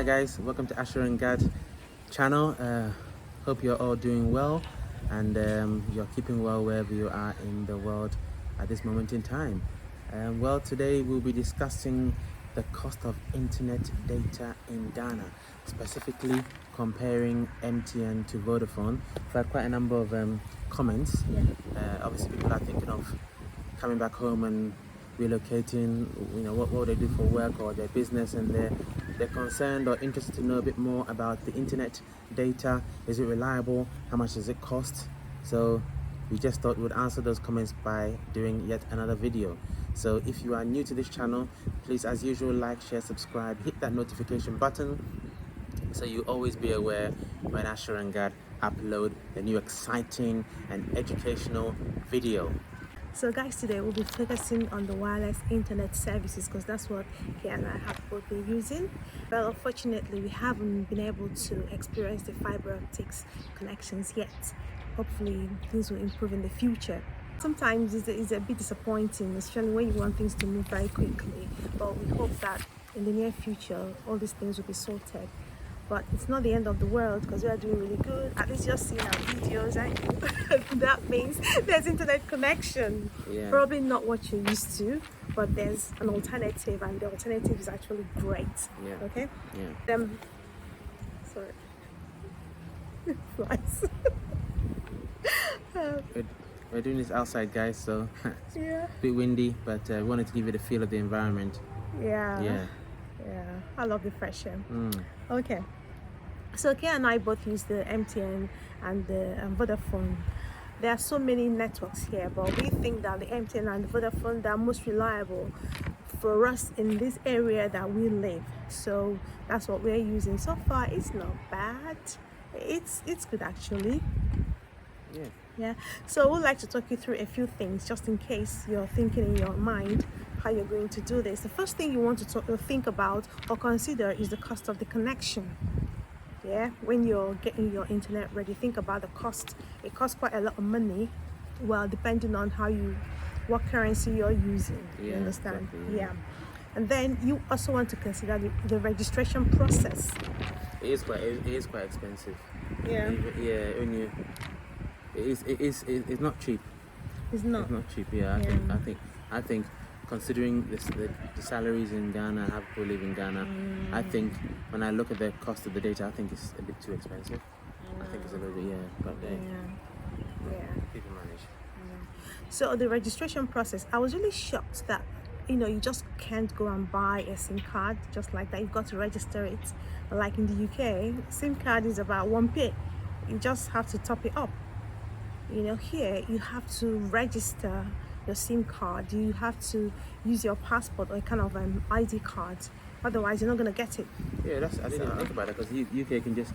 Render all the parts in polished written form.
guys, welcome to Asher and Gad channel. Hope you're all doing well and you're keeping well wherever you are in the world at this moment in time. Well, today we'll be discussing the cost of internet data in Ghana, specifically comparing MTN to Vodafone. We've had quite a number of comments. Obviously people are thinking of coming back home and relocating, what will they do for work or their business, and they're concerned or interested to know a bit more about the internet data. Is it reliable? How much does it cost? So we just thought we'd answer those comments by doing yet another video. So if you are new to this channel, please, as usual, like, share, subscribe, hit that notification button so you always be aware when Asher and Gad upload a new exciting and educational video. So guys, today we'll be focusing on the wireless internet services because that's what Kay and I have both been using. But unfortunately, we haven't been able to experience the fiber optics connections yet. Hopefully, things will improve in the future. Sometimes it's a bit disappointing, especially when you want things to move very quickly. But we hope that in the near future, all these things will be sorted. But it's not the end of the world because we are doing really good. At least you're seeing our videos, and that means there's internet connection. Yeah. Probably not what you're used to, but there's an alternative, and the alternative is actually great. Yeah. Okay? Yeah. Sorry. Flies. We're doing this outside, guys, so it's Yeah. a bit windy, but we wanted to give you the feel of the environment. Yeah. Yeah. I love the fresh air. Mm. Okay. So Kay and I both use the MTN and the Vodafone. There are so many networks here, but we think that the MTN and the Vodafone are most reliable for us in this area that we live. So that's what we're using. So far, it's not bad. It's good actually. Yeah. So we'd like to talk you through a few things just in case you're thinking in your mind how you're going to do this. The first thing you want to think about or consider is the cost of the connection. Yeah, when you're getting your internet ready, think about the cost. It costs quite a lot of money, well, depending on what currency you're using. You understand? Exactly, yeah. And then you also want to consider the registration process. It is quite expensive. Yeah. Yeah, it's not cheap. It's not. It's not cheap. Yeah, I think considering the salaries in Ghana, how people live in Ghana, I think when I look at the cost of the data, I think it's a bit too expensive. I think it's a little bit, but people manage. So the registration process, I was really shocked that you just can't go and buy a SIM card just like that. You've got to register it. Like in the UK, SIM card is about 1p. You just have to top it up. Here you have to register your SIM card. You have to use your passport or a kind of ID card. Otherwise, you're not going to get it. Yeah, I didn't even think about that because UK can just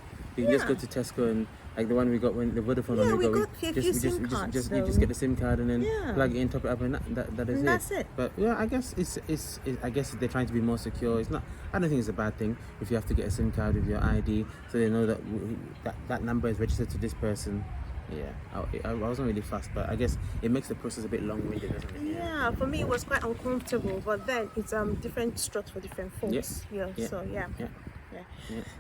go to Tesco and like the one we got when the Vodafone one we got a few SIM cards. You just get the SIM card and then plug it in, top it up, and that is and it. That's it. But yeah, I guess I guess they're trying to be more secure. It's not. I don't think it's a bad thing if you have to get a SIM card with your ID, so they know that number is registered to this person. Yeah, I wasn't really fussed, but I guess it makes the process a bit long-winded, doesn't it? Yeah, for me it was quite uncomfortable, but then it's different strokes for different folks. So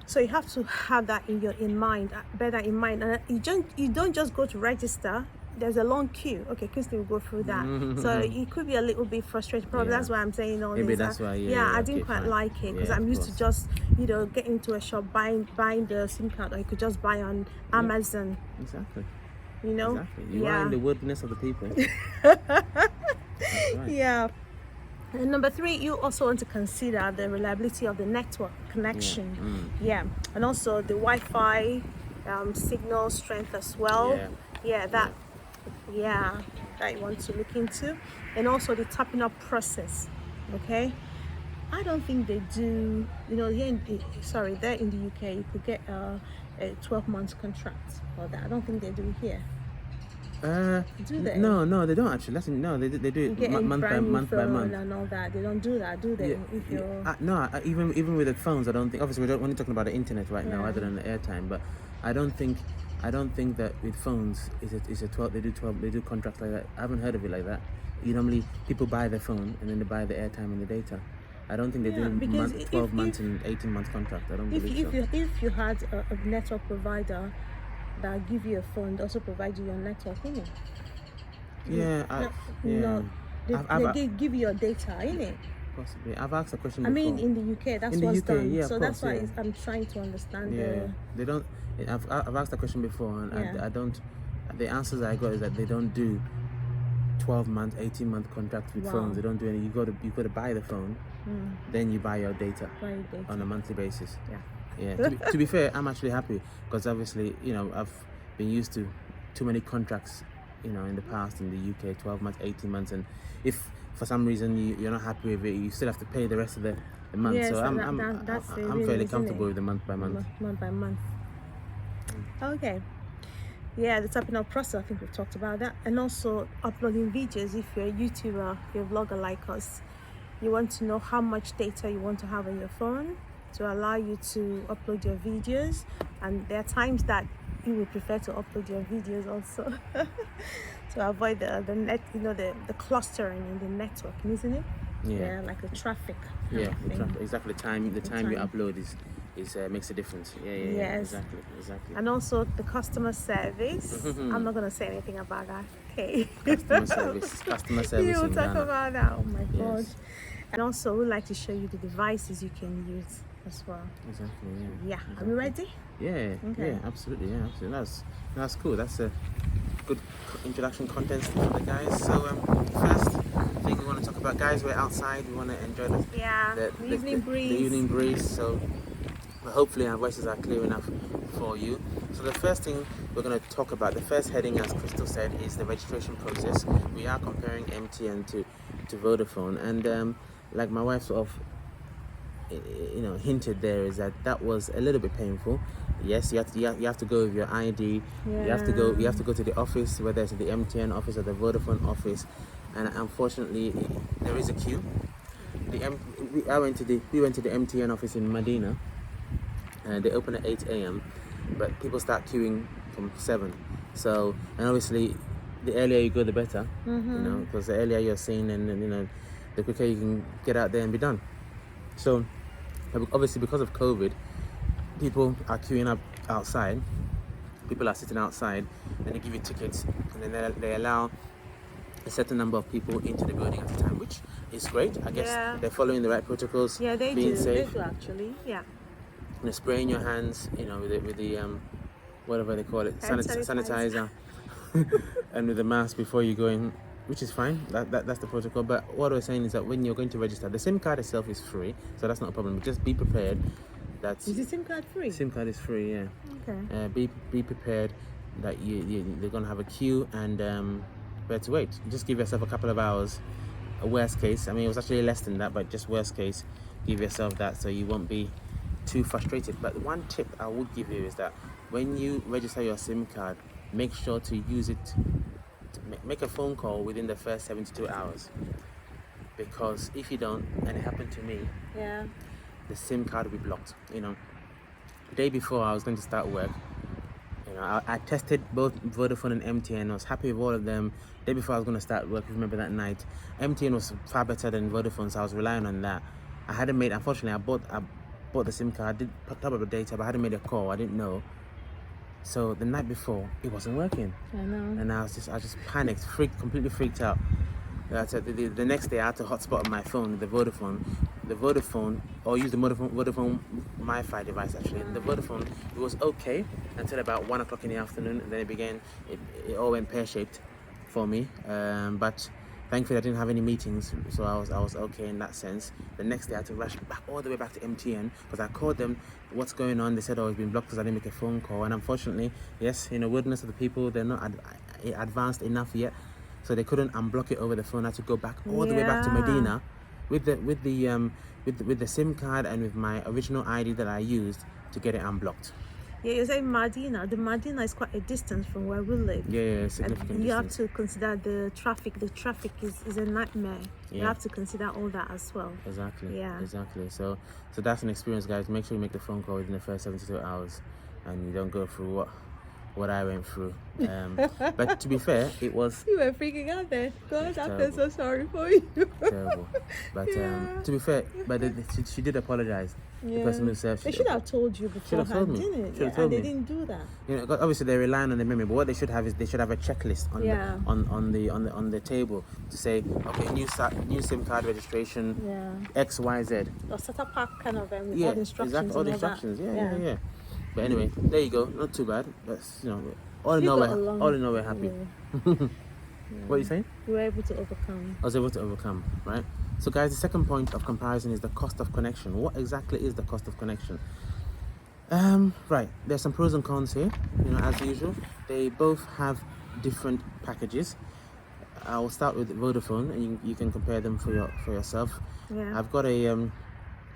so you have to have that bear that in mind, and you don't just go to register. There's a long queue. Okay, Kingston will go through that. So it could be a little bit frustrating. Probably that's why I'm saying all Maybe this. that's why. I didn't quite like it because I'm used to just get into a shop buying the SIM card, or you could just buy on Amazon. Exactly. Exactly. You are in the wilderness of the people. Right. Yeah. And number 3, you also want to consider the reliability of the network connection. And also the Wi-Fi signal strength as well. That you want to look into. And also the topping up process. Okay, I don't think they do. There in the UK you could get a 12-month contract for that. I don't think they do here. Do they? No, they don't actually. They do it month by month and all that. They don't do that, do they? Even with the phones, I don't think. Obviously, we're only talking about the internet right now, other than the airtime. But I don't think that with phones is a 12. They do contracts like that. I haven't heard of it like that. Normally people buy their phone and then they buy the airtime and the data. I don't think they Yeah, do because 12 months and 18 month contract. I don't if believe so. if you had a network provider that give you a phone, they also provide you your network, innit? Yeah, No, they give you your data, innit? possibly. I've asked a question I mean, before. in the UK, that's In the what's UK, done. yeah, of So that's course, why yeah. I'm trying to understand Yeah, they don't. I've asked a question before, and Yeah. I don't. The answers I got is that they don't do 12-month, 18-month contracts with Wow. phones. They don't do any. You got to buy the phone, then you buy your data Buy your data. on a monthly basis. Yeah. Yeah. To be fair, I'm actually happy because obviously, I've been used to too many contracts, in the past in the UK, 12 months, 18 months, and if for some reason you're not happy with it, you still have to pay the rest of the month. Yes, So that's the I'm reason, fairly isn't comfortable it? with the month by month. Month by month. Okay. Yeah, the tapping up process, I think we've talked about that. And also uploading videos. If you're a YouTuber, you're a vlogger like us, you want to know how much data you want to have on your phone to allow you to upload your videos. And there are times that you would prefer to upload your videos also to avoid the net, the clustering in the network, isn't it? Yeah. Like the traffic. Yeah, exactly. The time you time. upload is makes a difference. Yeah, Yes. exactly. And also the customer service. I'm not gonna say anything about that. Okay. Customer service You in talk Ghana. about that. Oh my god. Yes. And also we like to show you the devices you can use as well. Exactly. Yeah. Exactly. Are we ready? Yeah. Okay. Yeah. Absolutely. Yeah. Absolutely. That's cool. That's a good introduction content for the guys. So first thing we want to talk about, guys, we're outside. We want to enjoy the evening breeze. The evening breeze. So hopefully our voices are clear enough for you. So the first thing we're going to talk about, the first heading, as Crystal said, is the registration process. We are comparing MTN to Vodafone, and like my wife sort of hinted there, is that was a little bit painful. Yes, you have to go with your ID. Yeah. You have to go to the office, whether it's the MTN office or the Vodafone office, and unfortunately there is a queue. We went to the MTN office in Medina, and they open at 8 a.m. but people start queuing from 7. So, and obviously the earlier you go the better, because the earlier you're seen, and the quicker you can get out there and be done. So obviously because of COVID, people are queuing up outside. People are sitting outside, and they give you tickets, and then they allow a certain number of people into the building at a time, which is great. I guess they're following the right protocols. Yeah, they being do. safe. They do actually. Yeah. Spraying your hands, with the whatever they call it, sanitizer, and with the mask before you go in, which is fine. That's the protocol. But what I was saying is that when you're going to register, the SIM card itself is free, so that's not a problem. Just be prepared. Is the SIM card free? SIM card is free, yeah. Okay. Be prepared that they're gonna have a queue, and better to wait. Just give yourself a couple of hours. A worst case, I mean, it was actually less than that, but just worst case, give yourself that so you won't be too frustrated. But one tip I would give you is that when you register your SIM card, make sure to use it to make a phone call within the first 72 hours, because if you don't, and it happened to me, the SIM card will be blocked. The day before I was going to start work, I tested both Vodafone and MTN. I was happy with all of them. The day before I was going to start work, remember that night, MTN was far better than Vodafone, so I was relying on that. Unfortunately, I bought the SIM card, I did top up the data, but I hadn't made a call. I didn't know. So the night before, it wasn't working. I know. And I just panicked, completely freaked out. The next day I had to hotspot my phone, the Vodafone, or use the Vodafone Mifi device actually. And the Vodafone, it was okay until about 1 o'clock in the afternoon, and then it all went pear-shaped for me. But thankfully I didn't have any meetings, so I was okay in that sense. The next day I had to rush back all the way back to MTN, because I called them, what's going on? They said, it's been blocked because I didn't make a phone call. And unfortunately, yes, wilderness of the people, they're not advanced enough yet, so they couldn't unblock it over the phone. I had to go back all the way back to Medina with the SIM card and with my original ID that I used to get it unblocked. Yeah, you're saying Medina. The Medina is quite a distance from where we live. Yeah, significant. And you have to consider the traffic. The traffic is a nightmare. Yeah. You have to consider all that as well. Exactly. Yeah. Exactly. So that's an experience, guys. Make sure you make the phone call within the first 72 hours, and you don't go through what what I went through. But to be fair, it was You were freaking out then. God, I feel terrible. so sorry for you. terrible. But Yeah. to be fair, but she did apologize. The person who served, They should have told you should have told beforehand, me. didn't it? Should have Yeah, told and they me. didn't do that. 'cause obviously they're relying on the memory, but what they should have is they should have a checklist on Yeah. on the table to say, okay, new SIM card registration, Yeah. XYZ. Or set up pack kind of with Yeah, all the instructions. exactly, all the and that. instructions. Yeah. But anyway, there you go. Not too bad. That's all in You all, got along. we're happy. Yeah. What are you saying? You were able to overcome. I was able to overcome, right? So guys, the second point of comparison is the cost of connection. What exactly is the cost of connection? Right, there's some pros and cons here. As usual, they both have different packages. I'll start with Vodafone, and you can compare them for yourself. Yeah. I've got a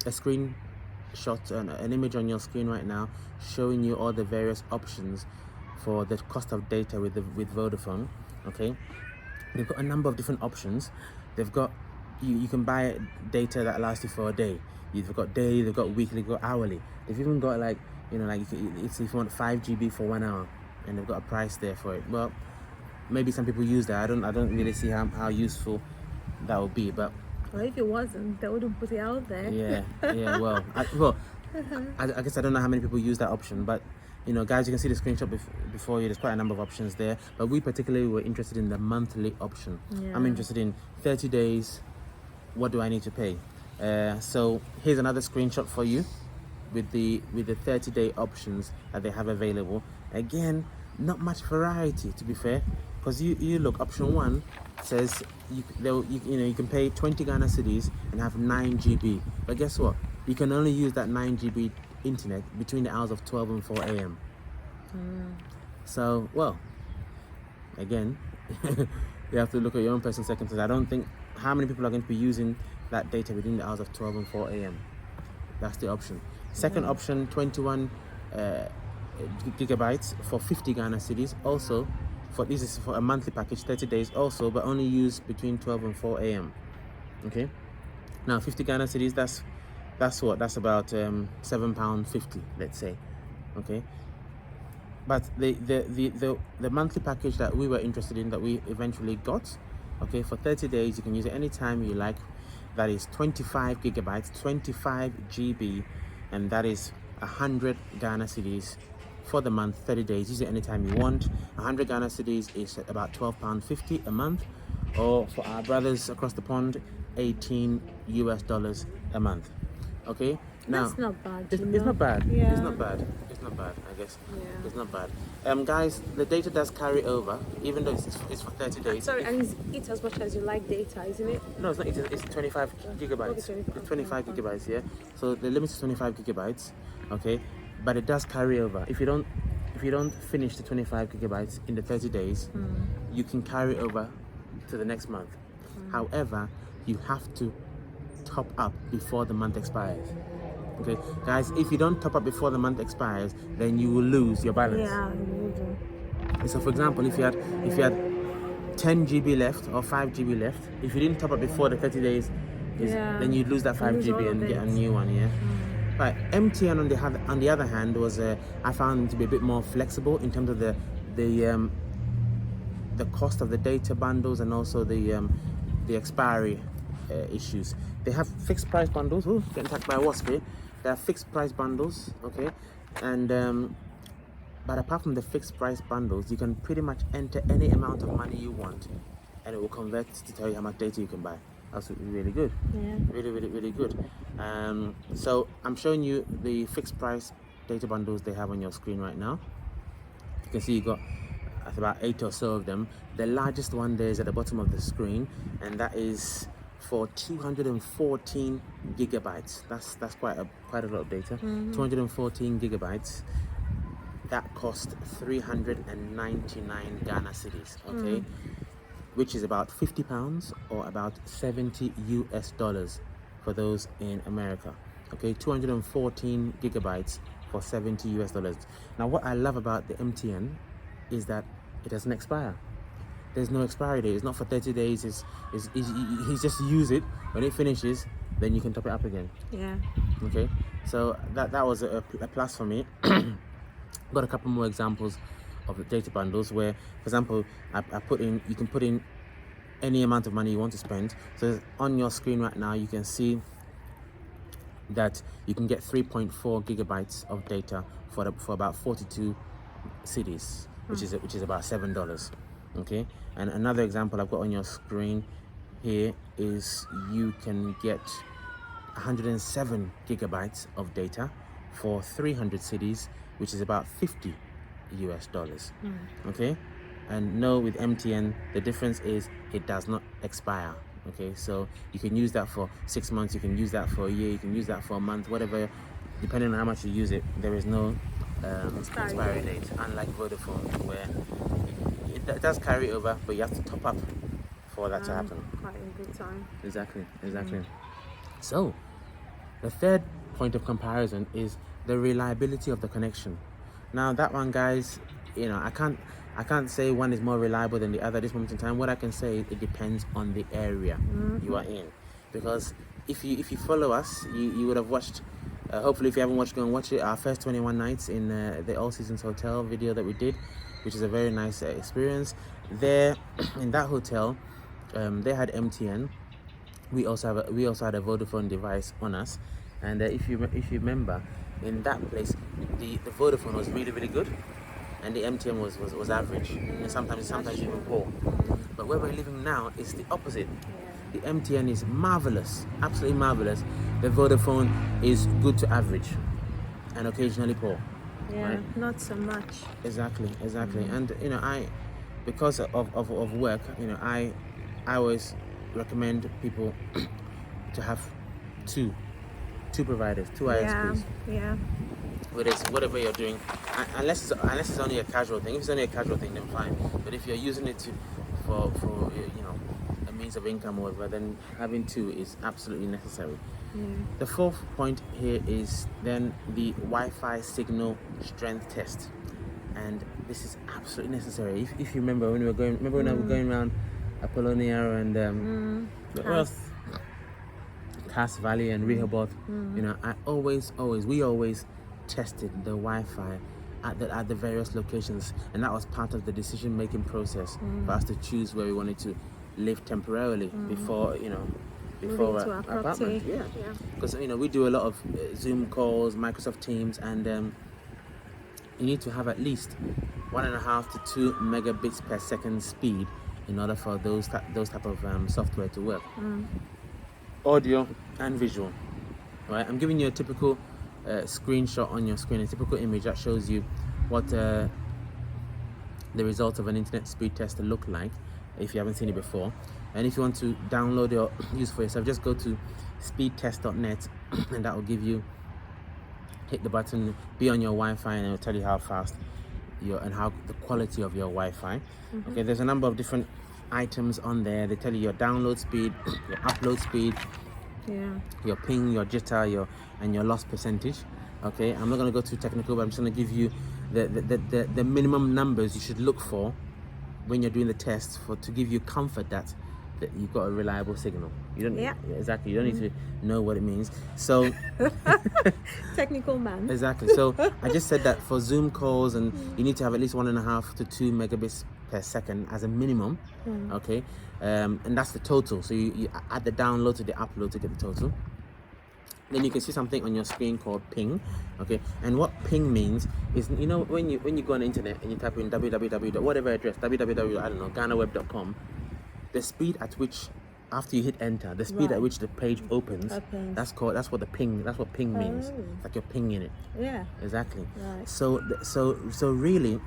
screenshot, an image on your screen right now, showing you all the various options for the cost of data with Vodafone. Okay, they've got a number of different options. They've got you can buy data that lasts you for a day. You've got daily, they've got weekly, they've got hourly. They've even got it's if you want 5 GB for 1 hour, and they've got a price there for it. Well, maybe some people use that. I don't really see how useful that would be, but Well, if it wasn't, they wouldn't put it out there. yeah. Well, I guess I don't know how many people use that option, but guys, you can see the screenshot before you. There's quite a number of options there, but we particularly were interested in the monthly option. Yeah. I'm interested in 30 days. What do I need to pay? So here's another screenshot for you with the 30-day options that they have available. Again, not much variety, to be fair, because you look, option 1 says you can pay 20 Ghana cedis and have 9 GB. But guess what? You can only use that 9 GB internet between the hours of 12 and 4 a.m. So, well, again, you have to look at your own personal circumstances. I don't think how many people are going to be using that data between the hours of 12 and 4 a.m. That's the option. Second option, 21 gigabytes for 50 Ghana cedis. Also, this is for a monthly package, 30 days also, but only used between 12 and 4 a.m. Okay. Now, 50 Ghana cedis, that's what? That's about £7.50, let's say. Okay. But the monthly package that we were interested in, that we eventually got, okay, for 30 days, you can use it anytime you like. That is 25 gigabytes, 25 GB, and that is 100 Ghana cedis for the month, 30 days. Use it anytime you want. 100 Ghana cedis is about £12.50 a month, or for our brothers across the pond, $18 a month. Okay. Now, that's not bad. It's not bad. Yeah. It's not bad. I guess. Yeah. It's not bad. Guys, the data does carry over, even though it's for 30 days. Sorry, and it's as much as you like data, isn't it? No, it's not. It's 25 gigabytes. Okay, It's 25 gigabytes. Yeah. So the limit is 25 gigabytes. Okay, but it does carry over. If you don't finish the 25 gigabytes in the 30 days, you can carry over to the next month. However, you have to top up before the month expires. Okay, guys, if you don't top up before the month expires, then you will lose your balance. Yeah, you do. So, for example, if you had 10 GB left or 5 GB left, if you didn't top up before the 30 days, then you'd lose that 5 lose all GB of and get a it. new one. Yeah. Right. MTN on the other hand was I found them to be a bit more flexible in terms of the cost of the data bundles and also the expiry issues. They have fixed price bundles. Oh, getting attacked by a wasp here. They have fixed price bundles, okay, and but apart from the fixed price bundles, you can pretty much enter any amount of money you want, and it will convert to tell you how much data you can buy. That's really good. Yeah. Really good. So I'm showing you the fixed price data bundles they have on your screen right now. You can see you got about 8 or so of them. The largest one there is at the bottom of the screen, and that is for 214 gigabytes. That's quite a lot of data. 214 gigabytes. That cost 399 Ghana cedis. Okay. Which is about £50 or about $70 for those in America. Okay, 214 gigabytes for $70. Now, what I love about the MTN is that it doesn't expire. There's no expiry date. It's not for 30 days. He's just use it. When it finishes, then you can top it up again. Yeah. Okay, so that was a plus for me. Got a couple more examples of the data bundles where, for example, you can put in any amount of money you want to spend. So on your screen right now, you can see that you can get 3.4 gigabytes of data for about 42 cities, which is about $7. Okay, and another example I've got on your screen here is you can get 107 gigabytes of data for 300 cities, which is about $50. Okay, and no, with MTN the difference is it does not expire. Okay, so you can use that for 6 months, you can use that for a year, you can use that for a month, whatever, depending on how much you use it. There is no expiry date, unlike Vodafone, where it does carry over, but you have to top up for that to happen. Quite in good time. Exactly. So the third point of comparison is the reliability of the connection. Now that one, guys, I can't say one is more reliable than the other at this moment in time. What I can say is it depends on the area you are in, because if you follow us, you would have watched, hopefully if you haven't watched, go and watch it, our first 21 nights in the All Seasons Hotel video that we did, which is a very nice experience. There in that hotel, they had MTN. We also had a Vodafone device on us, and if you remember, in that place the Vodafone was really, really good, and the MTN was average, and sometimes even poor. But where we're living now is the opposite. The MTN is marvelous, absolutely marvelous. The Vodafone is good to average, and occasionally poor. Yeah, right? Not so much. Exactly. And I, because of work, I always recommend people to have two providers, two ISPs. Yeah. Whether it's whatever you're doing, unless it's only a casual thing. If it's only a casual thing, then fine. But if you're using it for a means of income or whatever, then having two is absolutely necessary. The fourth point here is then the Wi-Fi signal strength test, and this is absolutely necessary. If you remember when I was going around Apollonia and Cass Valley and Rehoboth, we always tested the Wi-Fi at the various locations, and that was part of the decision-making process for us to choose where we wanted to live temporarily before our apartment. Because we do a lot of Zoom calls, Microsoft Teams, and you need to have at least 1.5 to 2 megabits per second speed in order for those type of software to work. Audio and visual. Right, I'm giving you a typical screenshot on your screen, a typical image that shows you what the results of an internet speed test look like if you haven't seen it before. And if you want to download it or use for yourself, just go to speedtest.net and that will give you, hit the button, be on your Wi-Fi, and it will tell you how fast and how the quality of your Wi-Fi. Okay, there's a number of different items on there. They tell you your download speed, your upload speed, your ping, your jitter, and your loss percentage. Okay, I'm not going to go too technical, but I'm just going to give you the minimum numbers you should look for when you're doing the test to give you comfort that you've got a reliable signal. You don't exactly. You don't need to know what it means. So technical man. Exactly. So I just said that for Zoom calls, and you need to have at least 1.5 to 2 megabits per second as a minimum. Okay, and that's the total. So you add the download to the upload to get the total. Then you can see something on your screen called ping. Okay, and what ping means is, when you go on the internet and you type in www. whatever address, www.ghanaweb.com, the speed at which, after you hit enter, the speed at which the page opens, that's what ping means. It's like you're pinging it. Yeah. Exactly. Right. So really,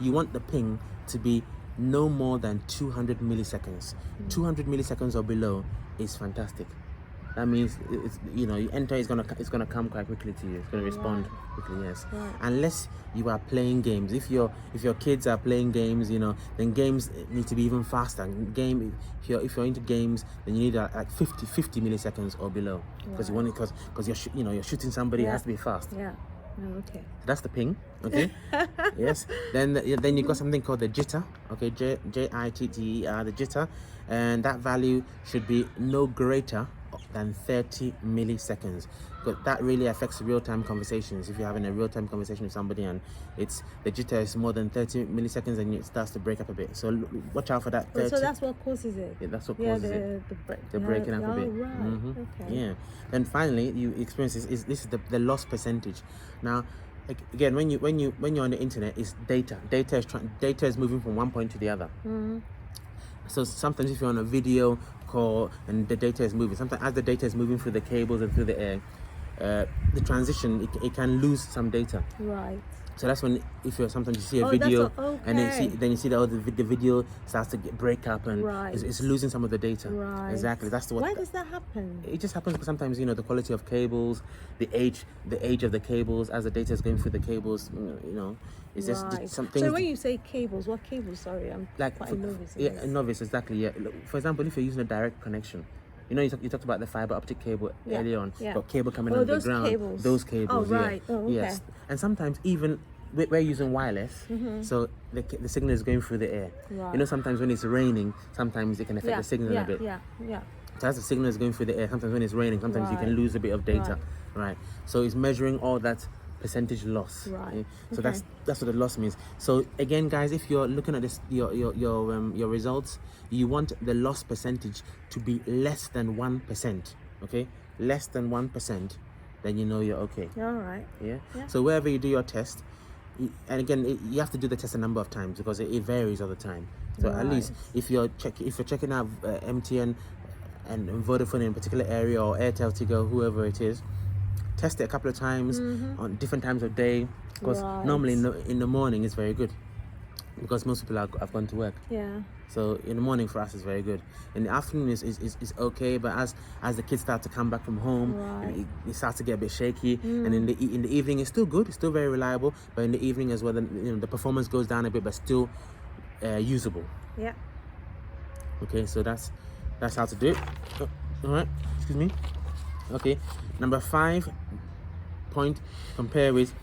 you want the ping to be no more than 200 milliseconds. 200 milliseconds or below is fantastic. That means you enter, it's gonna come quite quickly to you. It's gonna respond quickly. Yes. Right. Unless you are playing games. If your kids are playing games, then games need to be even faster. If you're into games, then you need like 50 milliseconds or below, because you're shooting somebody. It has to be fast. Yeah. Oh, okay. That's the ping. Okay. Yes. Then you got something called the jitter. Okay. Jitter, the jitter, and that value should be no greater than 30 milliseconds. But that really affects real-time conversations. If you're having a real-time conversation with somebody and the jitter is more than 30 milliseconds, and it starts to break up a bit. So watch out for that. 30. So that's what causes it. Yeah, that's what causes it. The breaking up a bit. Right. Okay. Yeah. Then finally, you experience this is the loss percentage. Now, again, when you're on the internet, it's data. Data is moving from one point to the other. So sometimes if you're on a video call and the data is moving, sometimes as the data is moving through the cables and through the air, the transition, it can lose some data. Right. So that's when, if you're sometimes you see a video and then you see that the video starts to break up and it's losing some of the data. Right. Exactly. That's what. Why does that happen? It just happens because sometimes the quality of cables, the age of the cables as the data is going through the cables. It's just something. So when you say cables, what cables? Sorry, I'm quite a novice. Yeah, a novice, exactly. Yeah. For example, if you're using a direct connection. You talked about the fiber optic cable earlier on, but cable coming out of the ground. Cables. Those cables. Oh, right. Yeah. Oh, okay. Yes. And sometimes even we're using wireless, so the signal is going through the air. Right. Sometimes when it's raining, sometimes it can affect the signal a bit. Yeah. So as the signal is going through the air, sometimes when it's raining, sometimes you can lose a bit of data. Right. So it's measuring all that percentage loss. Right. So that's what the loss means. So again, guys, if you're looking at this, your results, you want the loss percentage to be less than 1%. Okay, less than 1%, then you're okay. All right. Yeah. So wherever you do your test, and again, you have to do the test a number of times because it varies all the time. So at least if you're checking out MTN and Vodafone in a particular area, or Airtel, Tigo, whoever it is, test it a couple of times on different times of day, because normally in the morning it's very good because most people have gone to work. Yeah. So in the morning for us is very good. In the afternoon is okay, but as the kids start to come back from home, it starts to get a bit shaky. And in the evening it's still good, it's still very reliable. But in the evening as well, the performance goes down a bit, but still usable. Yeah. Okay, so that's how to do it. All right, excuse me. Okay, number 5 point compare with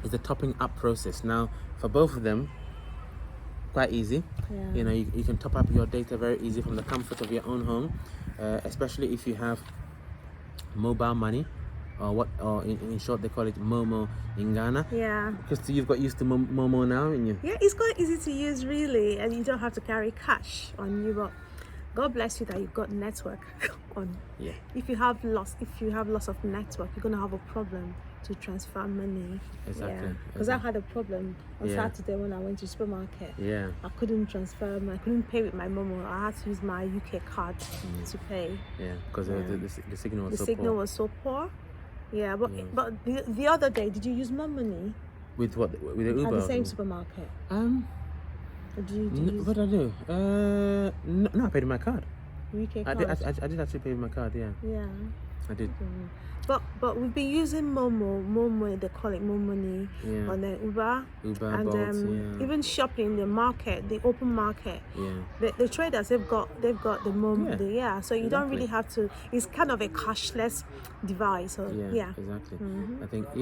is the topping up process. Now for both of them, quite easy. You can top up your data very easy from the comfort of your own home, especially if you have mobile money, or in short they call it Momo in Ghana. Yeah. Because you've got used to Momo now, and yeah, it's quite easy to use really, and you don't have to carry cash on you. But God bless you that you've got network on. Yeah. If you have loss of network, you're gonna have a problem to transfer money. Exactly. Because I had a problem on Saturday when I went to the supermarket. Yeah. I couldn't I couldn't pay with my Momo. I had to use my UK card to pay. Yeah, because the signal was the signal was so poor. Yeah, but the other day, did you use my money? With what? With the Uber? At the same supermarket. What did I do? No, I paid with my card. UK card. I did actually pay with my card. Yeah. Yeah. I did. But we've been using Momo, they call it Momoney, on the Uber, and Bolt, even shopping, the market, the open market. Yeah. The traders they've got the Momo, so you don't really have to. It's kind of a cashless device. So exactly.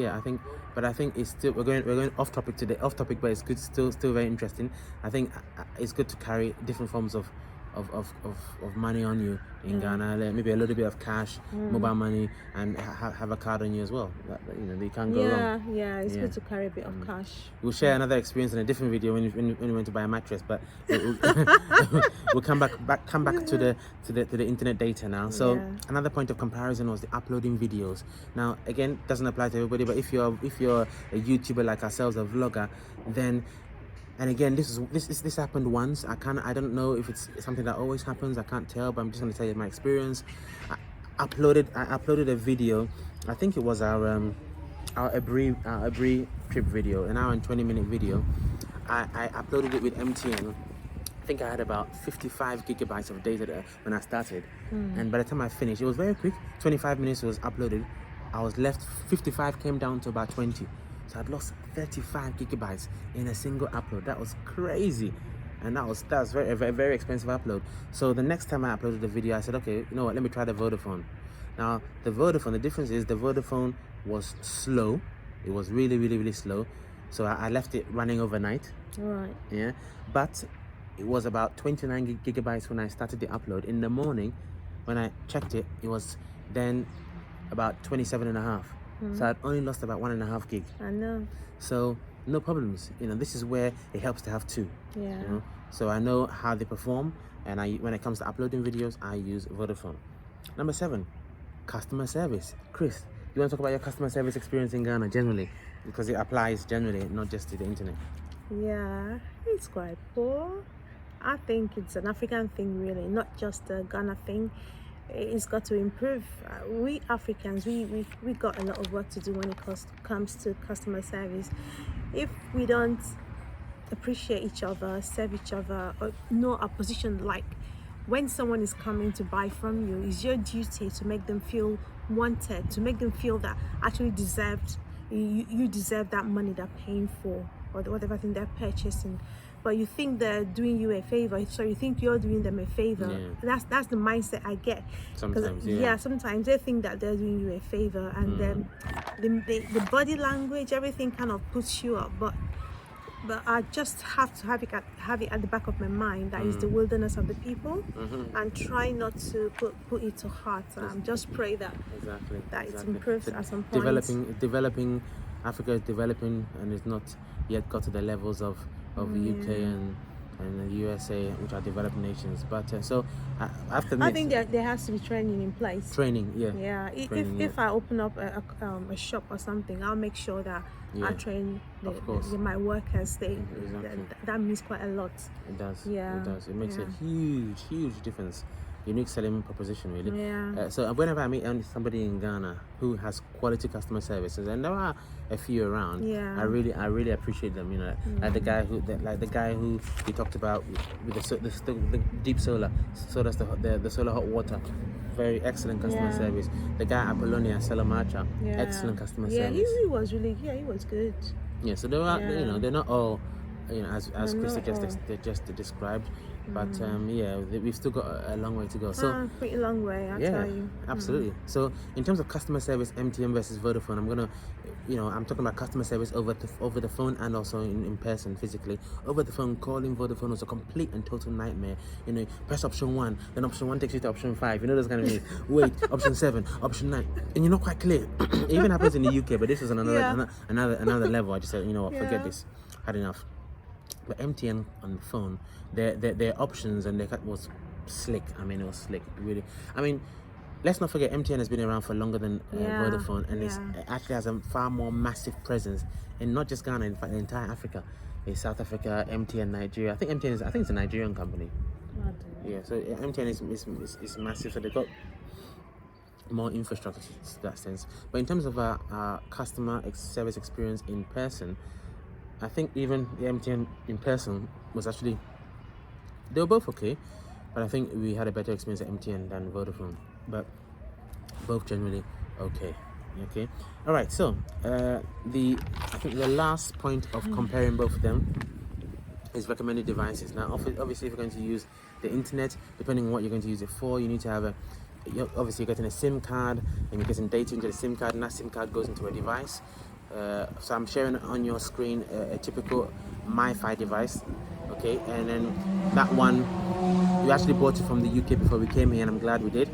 I think it's still we're going off topic today. Off topic, but it's good. Still very interesting. I think it's good to carry different forms of money on you in Ghana, like maybe a little bit of cash, mobile money, and have a card on you as well. You can't go wrong. Yeah, it's good to carry a bit of cash. We'll share another experience in a different video when you went to buy a mattress, but we'll come back to the internet data now. So another point of comparison was the uploading videos. Now again, doesn't apply to everybody, but if you're a YouTuber like ourselves, a vlogger, then. And again, this happened once. I don't know if it's something that always happens. I can't tell, but I'm just going to tell you my experience. I uploaded a video. I think it was our Abri trip video, an hour and 20-minute video. I uploaded it with MTN. I think I had about 55 gigabytes of data there when I started, and by the time I finished, it was very quick. 25 minutes was uploaded. I was left. 55 came down to about 20. So I'd lost 35 gigabytes in a single upload. That was crazy. And that was very, very, very expensive upload. So the next time I uploaded the video, I said, okay, you know what, let me try the Vodafone. Now, the difference is the Vodafone was slow. It was really, really, really slow. So I left it running overnight. Right. Yeah. But it was about 29 gigabytes when I started the upload. In the morning, when I checked it, it was then about 27.5. So I'd only lost about 1.5 gig. I know. So no problems. This is where it helps to have two. Yeah. So I know how they perform, and when it comes to uploading videos, I use Vodafone. Number 7, customer service. Chris, you want to talk about your customer service experience in Ghana generally, because it applies generally, not just to the internet. Yeah, it's quite poor. I think it's an African thing, really, not just a Ghana thing. It's got to improve. We Africans, we got a lot of work to do when it comes to customer service. If we don't appreciate each other, serve each other, or know our position, like when someone is coming to buy from you, it's your duty to make them feel wanted, to make them feel that actually you deserve that money they're paying for, or whatever thing they're purchasing. But you think they're doing you a favor, so you think you're doing them a favor. Yeah. That's the mindset I get. Sometimes, sometimes they think that they're doing you a favor, and then the body language, everything kind of puts you up. But I just have to have it at the back of my mind that is the wilderness of the people, and try not to put it to heart. Just pray that it improves at some point. Developing Africa is developing, and it's not yet got to the levels of the UK and the USA, which are developed nations. But so I think there has to be training in place. Training, yeah. Yeah. Training, if I open up a shop or something, I'll make sure that I train my workers. That means quite a lot. It does. Yeah. It does. It makes a huge difference. Unique selling proposition, really. Yeah. So whenever I meet somebody in Ghana who has quality customer services, and there are a few around, I really appreciate them. Like the guy who you talked about with the deep solar, so that's the solar hot water. Very excellent customer service. The guy Apollonia Salamacha, excellent customer service. He was really he was good. Yeah. So there are they're not all as Chris just described. But we've still got a long way to go. So pretty long way, I'll tell you. Absolutely. So in terms of customer service, MTN versus Vodafone, I'm talking about customer service over the phone and also in person physically. Over the phone, calling Vodafone was a complete and total nightmare. Press option 1, then option 1 takes you to option 5. Those kind of things. Wait, option 7, option 9, and you're not quite clear. It even happens in the UK, but this is another level. I just said, forget this. Had enough. But MTN on the phone, their options and their cut was slick. It was slick, really. Let's not forget MTN has been around for longer than Vodafone, and it actually has a far more massive presence in not just Ghana, in fact, the entire Africa. It's South Africa, MTN Nigeria. I think it's a Nigerian company. Yeah, so MTN is massive, so they've got more infrastructure to that sense. But in terms of our customer service experience in person, I think even the MTN in person was actually, they were both okay, but I think we had a better experience at MTN than Vodafone, but both generally okay. All right, so I think the last point of comparing both of them is recommended devices. Now obviously if you're going to use the internet, depending on what you're going to use it for, you need to have you're getting a SIM card, and you're getting data into the SIM card, and that SIM card goes into a device. So I'm sharing on your screen a typical Mifi device, okay, and then that one, we actually bought it from the UK before we came here, and I'm glad we did.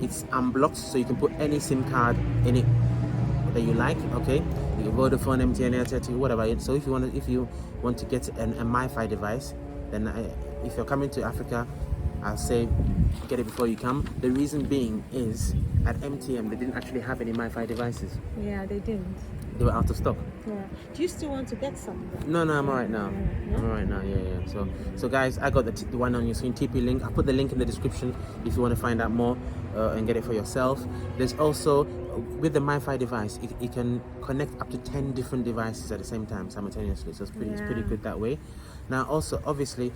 It's unblocked, so you can put any SIM card in it that you like, okay, Vodafone, MTN, Airtel, whatever. So if you want to get a Mifi device, then if you're coming to Africa, I'll say get it before you come. The reason being is at MTN they didn't actually have any Mifi devices. Yeah, they didn't. They were out of stock. Yeah. Do you still want to get some? No, I'm alright now. I'm alright now. Yeah. So guys, I got the one on your screen, TP link. I'll put the link in the description if you want to find out more and get it for yourself. There's also, with the Mifi device, it can connect up to 10 different devices at the same time simultaneously. So it's pretty good that way. Now also, obviously,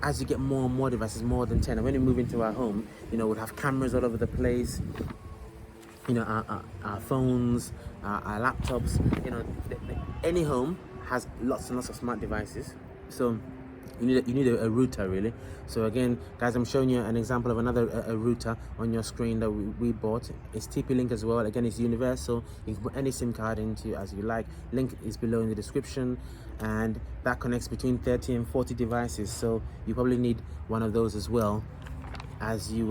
as you get more and more devices, more than 10, and when you move into our home, we'll have cameras all over the place, our phones, our laptops, any home has lots and lots of smart devices. So you need a router, really. So again, guys, I'm showing you an example of another a router on your screen that we bought. It's TP-Link as well. Again, it's universal. You can put any SIM card into as you like. Link is below in the description, and that connects between 30 and 40 devices. So you probably need one of those as well as you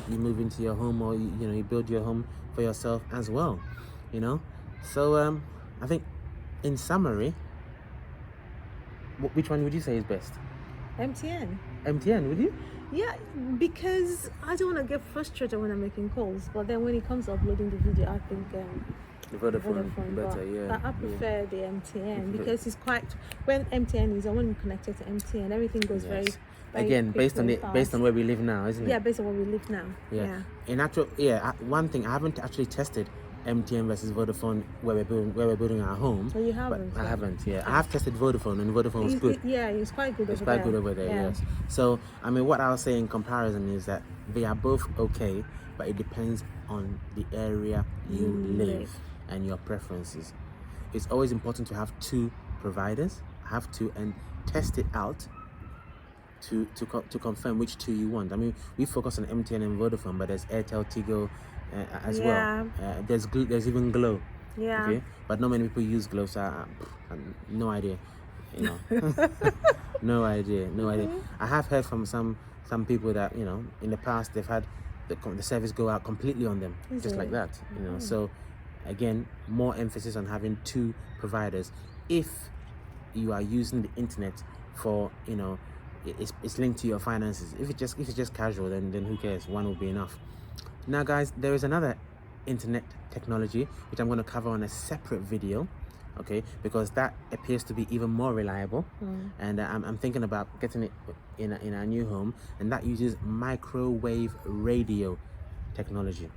move into your home, or you build your home for yourself as well. So I think, in summary, which one would you say is best? MTN. MTN, would you? Yeah, because I don't want to get frustrated when I'm making calls, but then when it comes to uploading the video, I think The Vodafone better, but yeah. I prefer the MTN because it's quite, when MTN is, I want to be connected to MTN, everything goes very Again, based on where we live now, isn't it? Yeah, based on where we live now. Yeah. In actual, one thing, I haven't actually tested MTN versus Vodafone where we're building our home. So you haven't? I haven't. Yeah, I have tested Vodafone, and Vodafone was good. It's quite good. It's quite good over there. Yeah. Yes. So I mean, what I'll say in comparison is that they are both okay, but it depends on the area you live and your preferences. It's always important to have two providers, and test it out to confirm which two you want. I mean, we focus on MTN and Vodafone, but there's Airtel, Tigo as well. There's even Glow. Yeah. Okay, but not many people use Glow, so no idea. No idea. I have heard from some people that in the past they've had the service go out completely on them, just like that. So again, more emphasis on having two providers if you are using the internet for it's linked to your finances. If it's just casual, then who cares? One will be enough. Now guys, there is another internet technology which I'm going to cover on a separate video, okay, because that appears to be even more reliable. And I'm thinking about getting it in our new home, and that uses microwave radio technology.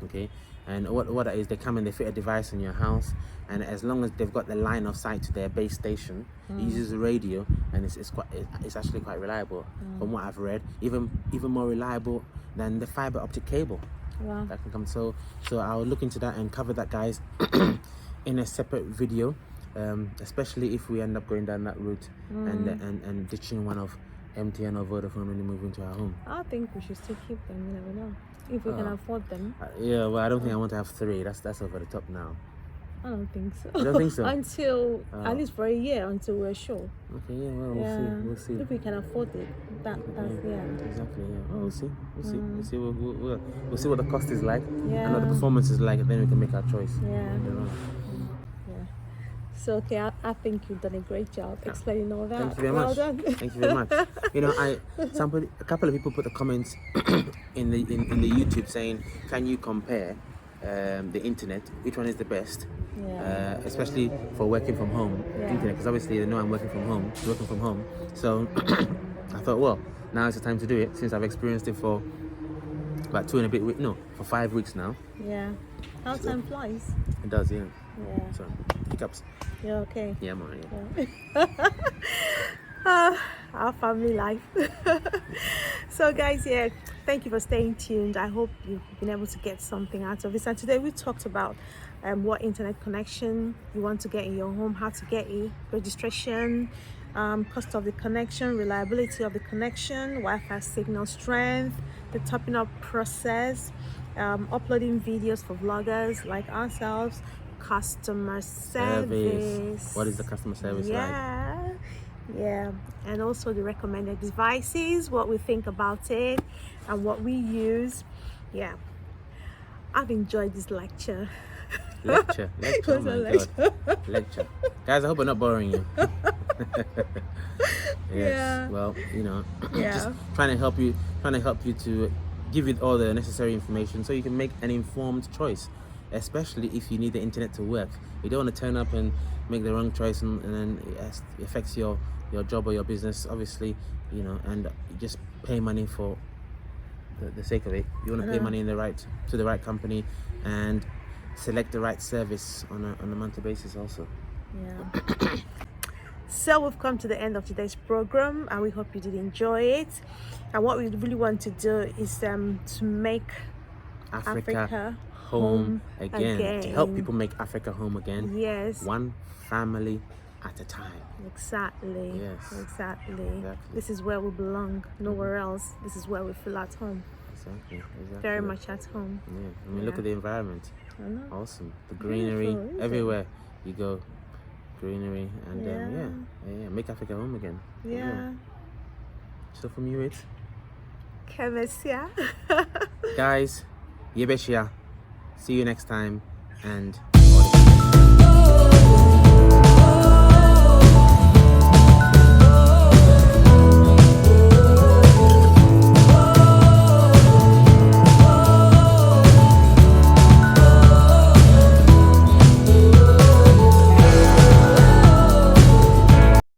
Okay, and what that is, they come and they fit a device in your house, and as long as they've got the line of sight to their base station, it uses a radio, and it's actually quite reliable from what I've read, even more reliable than the fiber optic cable. Wow. That can come. So I'll look into that and cover that, guys, in a separate video, especially if we end up going down that route and ditching one of MTN or Vodafone when we move into our home. I think we should still keep them. You never know if we can afford them. Yeah, well, I don't think I want to have three. That's over the top now. I don't think so. You don't think so? Until at least for a year, until we're sure. Okay, yeah, well, we'll see. If we can afford it, that's Exactly, yeah. Well, we'll see. We'll see. We'll see what the cost is like, Yeah. and what the performance is like, and then we can make our choice. Yeah. So okay, I think you've done a great job explaining all that. Thank you very much. Done. Thank you very much. A couple of people put the comments in the YouTube saying, can you compare the internet? Which one is the best? Yeah. Especially for working from home internet, because obviously they know I'm working from home. So I thought, well, now is the time to do it, since I've experienced it for about 2 and a bit weeks. No, for 5 weeks now. Yeah. How time flies. It does, yeah. Yeah. So hiccups. You're okay. Yeah, I'm alright. Our family life. So guys, thank you for staying tuned. I hope you've been able to get something out of this. And today we talked about what internet connection you want to get in your home, how to get it, registration, cost of the connection, reliability of the connection, Wi-Fi signal strength, the topping up process, uploading videos for vloggers like ourselves, customer service. What is the customer service like? Yeah, and also the recommended devices, what we think about it, and what we use. Yeah, I've enjoyed this lecture. Lecture. Oh my God. Lecture. Guys, I hope we're not boring you. Yes. Yeah. Well, just trying to help you to give you all the necessary information so you can make an informed choice, especially if you need the internet to work. You don't want to turn up and make the wrong choice and then it affects your job or your business, obviously, and you just pay money for the sake of it. You want to pay money to the right company and select the right service on a monthly basis also. Yeah. So we've come to the end of today's program, and we hope you did enjoy it. And what we really want to do is to make Africa home again. To help people make Africa home again. Yes. One family at a time. Exactly. Yes. Exactly. This is where we belong. Nowhere else. This is where we feel at home. Exactly. Very much at home. Yeah. I mean, look at the environment. I know. Awesome. The greenery everywhere you go. Greenery and make Africa home again. Yeah. So from you, it's Okay, Messia. Guys, Yebeshia. See you next time, and